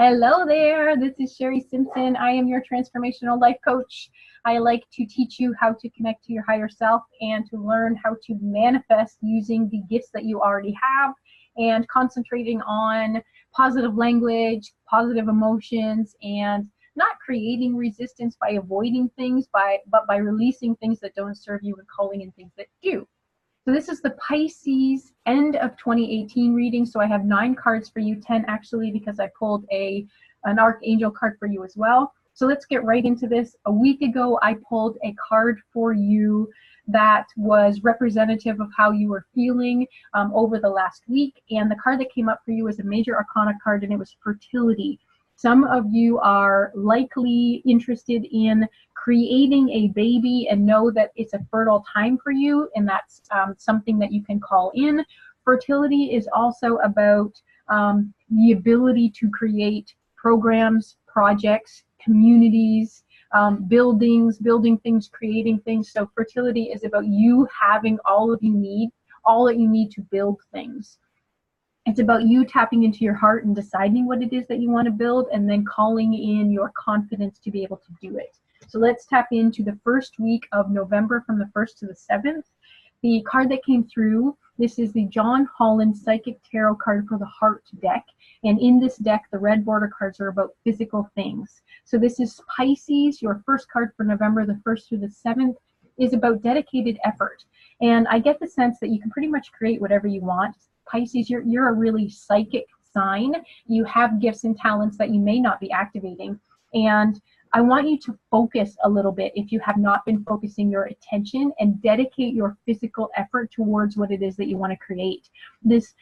Hello there, this is Sherri Simpson. I am your transformational life coach. I like to teach you how to connect to your higher self and to learn how to manifest using the gifts that you already have and concentrating on positive language, positive emotions, and not creating resistance by avoiding things, but by releasing things that don't serve you and calling in things that do. So this is the Pisces end of 2018 reading. So I have 9 cards for you, 10 actually, because I pulled an Archangel card for you as well. So let's get right into this. A week ago, I pulled a card for you that was representative of how you were feeling over the last week. And the card that came up for you was a major arcana card, and it was fertility. Some of you are likely interested in creating a baby and know that it's a fertile time for you, and that's something that you can call in. Fertility is also about the ability to create programs, projects, communities, building things, creating things. So fertility is about you having all that you need to build things. It's about you tapping into your heart and deciding what it is that you want to build, and then calling in your confidence to be able to do it. So let's tap into the first week of November from the 1st to the 7th. The card that came through, this is the John Holland Psychic Tarot card for the Heart deck. And in this deck, the red border cards are about physical things. So this is Pisces. Your first card for November, the 1st through the 7th, is about dedicated effort. And I get the sense that you can pretty much create whatever you want. Pisces, you're a really psychic sign. You have gifts and talents that you may not be activating. And I want you to focus a little bit if you have not been focusing your attention, and dedicate your physical effort towards what it is that you want to create. This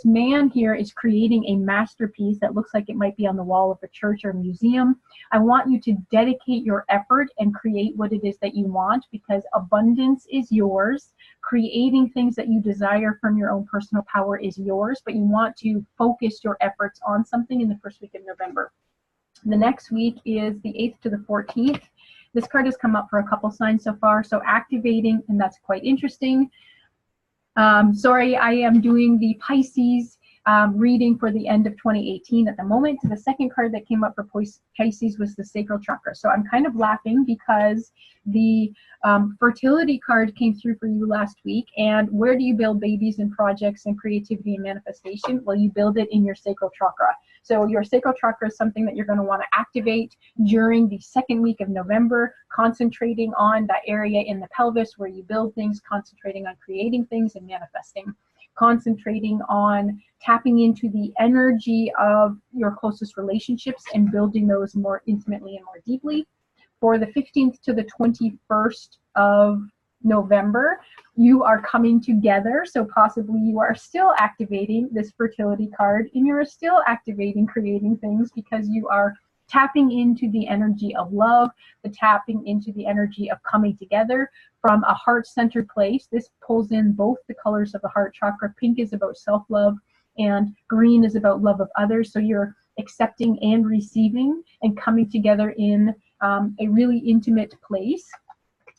man here is creating a masterpiece that looks like it might be on the wall of a church or museum. I want you to dedicate your effort and create what it is that you want, because abundance is yours. Creating things that you desire from your own personal power is yours, but you want to focus your efforts on something in the first week of November. The next week is the 8th to the 14th. This card has come up for a couple signs so far. So activating, and that's quite interesting. Sorry, I am doing the Pisces reading for the end of 2018 at the moment. The second card that came up for Pisces was the sacral chakra. So I'm kind of laughing because the fertility card came through for you last week. And where do you build babies and projects and creativity and manifestation? Well, you build it in your sacral chakra. So your sacral chakra is something that you're going to want to activate during the second week of November, concentrating on that area in the pelvis where you build things, concentrating on creating things and manifesting, concentrating on tapping into the energy of your closest relationships and building those more intimately and more deeply. For the 15th to the 21st of November, you are coming together, so possibly you are still activating this fertility card, and you're still activating creating things because you are tapping into the energy of love, tapping into the energy of coming together from a heart-centered place. This pulls in both the colors of the heart chakra. Pink is about self-love, and green is about love of others. So you're accepting and receiving and coming together in a really intimate place.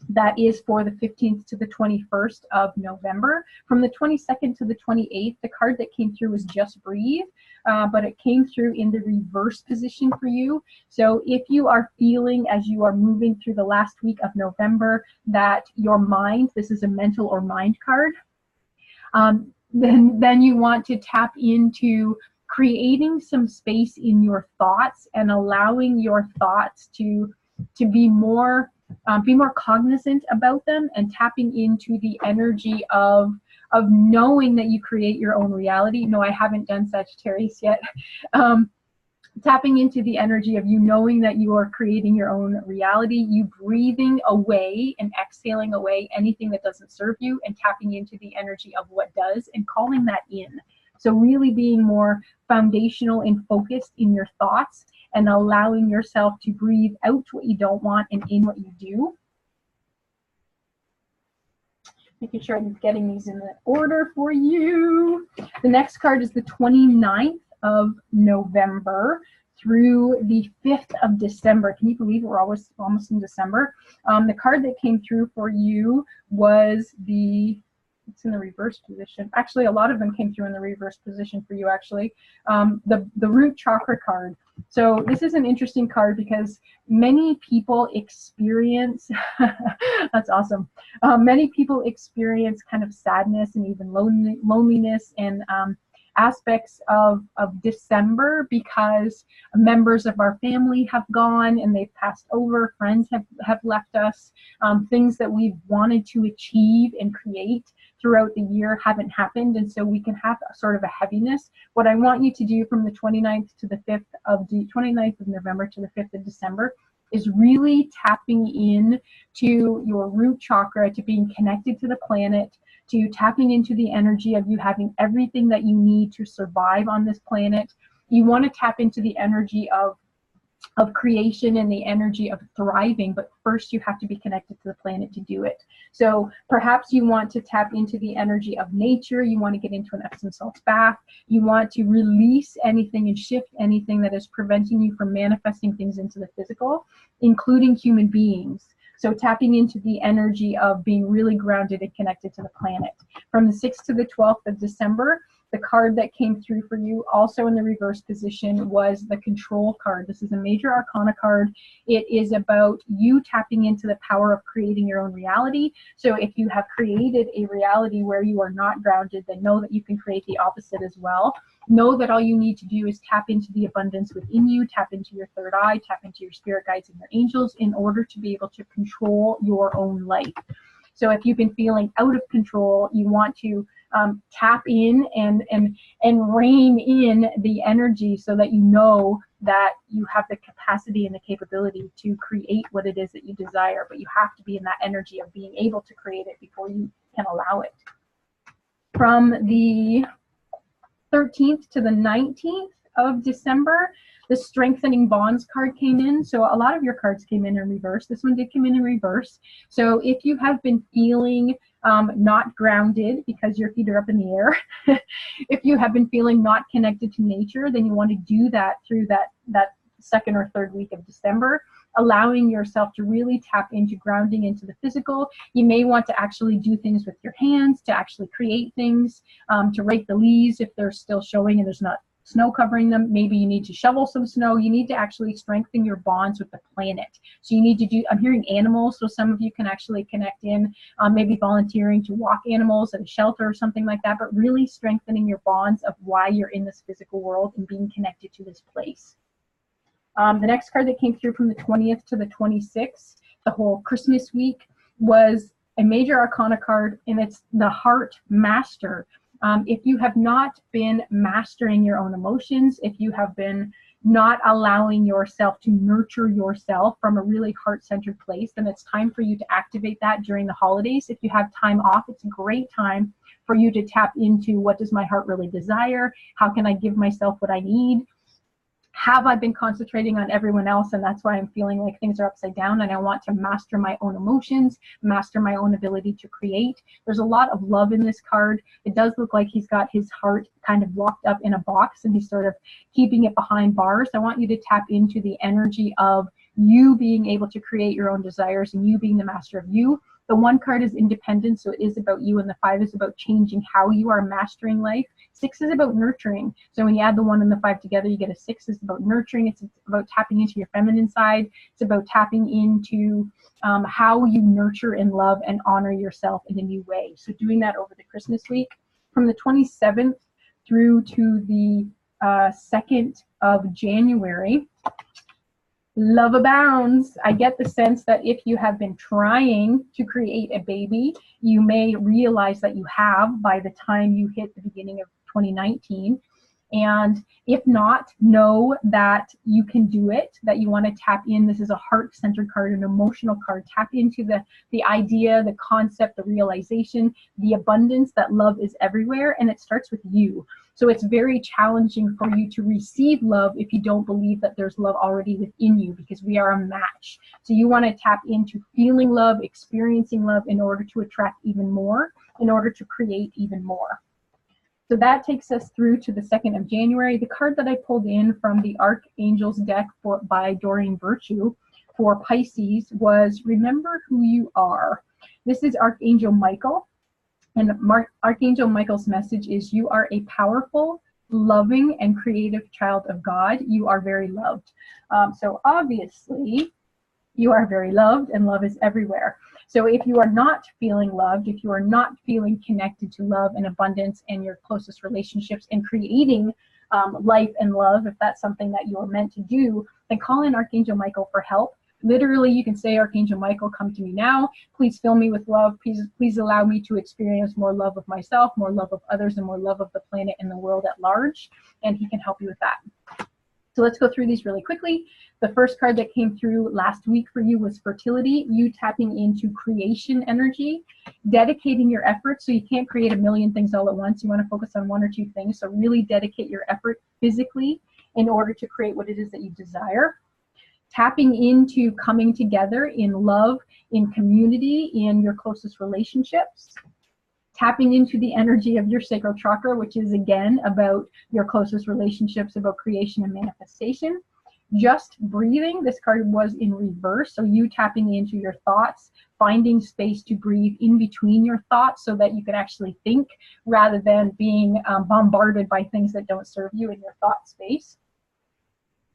That is for the 15th to the 21st of November. From the 22nd to the 28th, the card that came through was Just Breathe, but it came through in the reverse position for you. So if you are feeling, as you are moving through the last week of November, that your mind, this is a mental or mind card, then you want to tap into creating some space in your thoughts and allowing your thoughts to be more cognizant about them, and tapping into the energy of knowing that you create your own reality. No, I haven't done Sagittarius yet. Tapping into the energy of you knowing that you are creating your own reality, you breathing away and exhaling away anything that doesn't serve you, and tapping into the energy of what does and calling that in. So really being more foundational and focused in your thoughts, and allowing yourself to breathe out what you don't want and in what you do. Making sure I'm getting these in the order for you. The next card is the 29th of November through the 5th of December. Can you believe we're almost in December? The card that came through for you was the it's in the reverse position. Actually, a lot of them came through in the reverse position for you, actually. The root chakra card. So this is an interesting card because many people experience, that's awesome. Many people experience kind of sadness and even loneliness and aspects of December because members of our family have gone and they've passed over, friends have left us, things that we've wanted to achieve and create throughout the year haven't happened, and so we can have a sort of a heaviness. What I want you to do from the 29th to the 5th of the 29th of November to the 5th of December is really tapping in to your root chakra, to being connected to the planet, to tapping into the energy of you having everything that you need to survive on this planet. You want to tap into the energy of creation and the energy of thriving, but first you have to be connected to the planet to do it. So perhaps you want to tap into the energy of nature. You want to get into an Epsom salt bath. You want to release anything and shift anything that is preventing you from manifesting things into the physical, including human beings. So tapping into the energy of being really grounded and connected to the planet. From the 6th to the 12th of December, the card that came through for you, also in the reverse position, was the Control card. This is a major arcana card. It is about you tapping into the power of creating your own reality. So if you have created a reality where you are not grounded, then know that you can create the opposite as well. Know that all you need to do is tap into the abundance within you, tap into your third eye, tap into your spirit guides and your angels in order to be able to control your own life. So if you've been feeling out of control, you want to tap in and rein in the energy so that you know that you have the capacity and the capability to create what it is that you desire, but you have to be in that energy of being able to create it before you can allow it. From the 13th to the 19th of December, the Strengthening Bonds card came in. So a lot of your cards came in reverse. This one did come in reverse. So if you have been feeling not grounded because your feet are up in the air, if you have been feeling not connected to nature, then you want to do that through that second or third week of December, allowing yourself to really tap into grounding into the physical. You may want to actually do things with your hands, to actually create things, to rake the leaves if they're still showing and there's not snow covering them. Maybe you need to shovel some snow. You need to actually strengthen your bonds with the planet. So you need to do, I'm hearing animals, so some of you can actually connect in, maybe volunteering to walk animals at a shelter or something like that, but really strengthening your bonds of why you're in this physical world and being connected to this place. The next card that came through from the 20th to the 26th, the whole Christmas week, was a major arcana card, and it's the Heart Master. If you have not been mastering your own emotions, if you have been not allowing yourself to nurture yourself from a really heart-centered place, then it's time for you to activate that during the holidays. If you have time off, it's a great time for you to tap into, what does my heart really desire? How can I give myself what I need? Have I been concentrating on everyone else, and that's why I'm feeling like things are upside down, and I want to master my own emotions, master my own ability to create? There's a lot of love in this card. It does look like he's got his heart kind of locked up in a box and he's sort of keeping it behind bars. I want you to tap into the energy of you being able to create your own desires and you being the master of you. The 1 card is independence, so it is about you, and the 5 is about changing how you are mastering life. 6 is about nurturing. So when you add the 1 and the 5 together, you get a 6. It's about nurturing. It's about tapping into your feminine side. It's about tapping into how you nurture and love and honor yourself in a new way. So doing that over the Christmas week. From the 27th through to the 2nd of January, love abounds. I get the sense that if you have been trying to create a baby, you may realize that you have by the time you hit the beginning of 2019. And if not, know that you can do it, that you want to tap in. This is a heart-centered card, an emotional card. Tap into the idea, the concept, the realization, the abundance that love is everywhere, and it starts with you. So it's very challenging for you to receive love if you don't believe that there's love already within you, because we are a match. So you want to tap into feeling love, experiencing love in order to attract even more, in order to create even more. So that takes us through to the 2nd of January. The card that I pulled in from the Archangels deck by Doreen Virtue for Pisces was Remember Who You Are. This is Archangel Michael. And Archangel Michael's message is, you are a powerful, loving, and creative child of God. You are very loved. So obviously, you are very loved, and love is everywhere. So if you are not feeling loved, if you are not feeling connected to love and abundance and your closest relationships and creating life and love, if that's something that you are meant to do, then call in Archangel Michael for help. Literally, you can say, Archangel Michael, come to me now. Please fill me with love. Please allow me to experience more love of myself, more love of others, and more love of the planet and the world at large. And he can help you with that. So let's go through these really quickly. The first card that came through last week for you was Fertility, you tapping into creation energy, dedicating your efforts. So you can't create a million things all at once. You want to focus on one or two things. So really dedicate your effort physically in order to create what it is that you desire. Tapping into coming together in love, in community, in your closest relationships. Tapping into the energy of your sacral chakra, which is again about your closest relationships, about creation and manifestation. Just breathing, this card was in reverse, so you tapping into your thoughts, finding space to breathe in between your thoughts so that you can actually think rather than being bombarded by things that don't serve you in your thought space.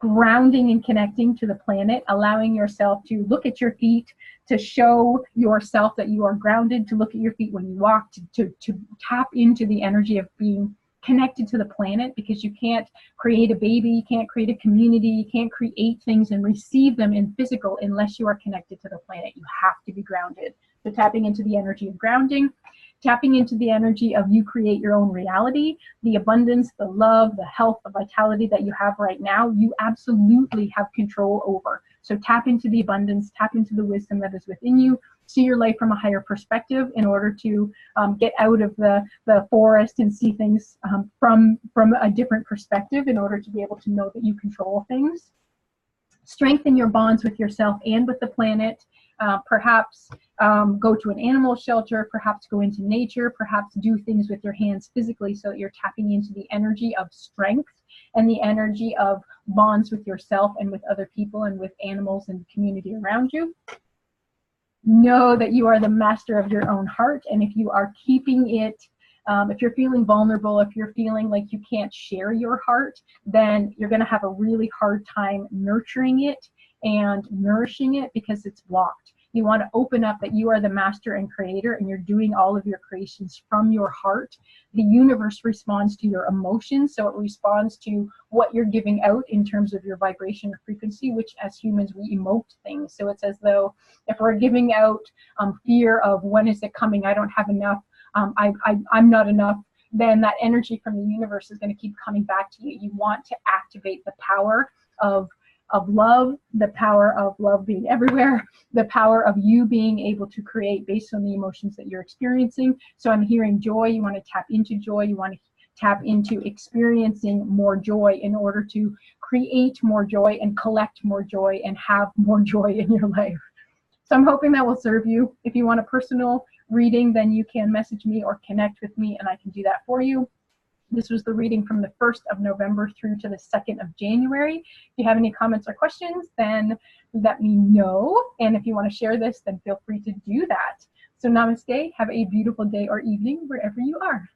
Grounding and connecting to the planet, allowing yourself to look at your feet, to show yourself that you are grounded, to look at your feet when you walk, to tap into the energy of being connected to the planet, because you can't create a baby, you can't create a community, you can't create things and receive them in physical unless you are connected to the planet. You have to be grounded. So tapping into the energy of grounding, tapping into the energy of you create your own reality, the abundance, the love, the health, the vitality that you have right now, you absolutely have control over. So tap into the abundance, tap into the wisdom that is within you, see your life from a higher perspective in order to get out of the forest and see things from a different perspective in order to be able to know that you control things. Strengthen your bonds with yourself and with the planet. Perhaps go to an animal shelter, perhaps go into nature, perhaps do things with your hands physically so that you're tapping into the energy of strength and the energy of bonds with yourself and with other people and with animals and the community around you. Know that you are the master of your own heart, and if you are keeping it, if you're feeling vulnerable, if you're feeling like you can't share your heart, then you're going to have a really hard time nurturing it and nourishing it because it's blocked. You want to open up that you are the master and creator and you're doing all of your creations from your heart. The universe responds to your emotions, so it responds to what you're giving out in terms of your vibration or frequency, which as humans we emote things. So it's as though if we're giving out fear of when is it coming, I don't have enough, I'm not enough, then that energy from the universe is going to keep coming back to you. You want to activate the power of love, the power of love being everywhere, the power of you being able to create based on the emotions that you're experiencing. So I'm hearing joy. You want to tap into joy. You want to tap into experiencing more joy in order to create more joy and collect more joy and have more joy in your life. So I'm hoping that will serve you. If you want a personal reading, then you can message me or connect with me and I can do that for you. This was the reading from the 1st of November through to the 2nd of January. If you have any comments or questions, then let me know. And if you want to share this, then feel free to do that. So namaste. Have a beautiful day or evening wherever you are.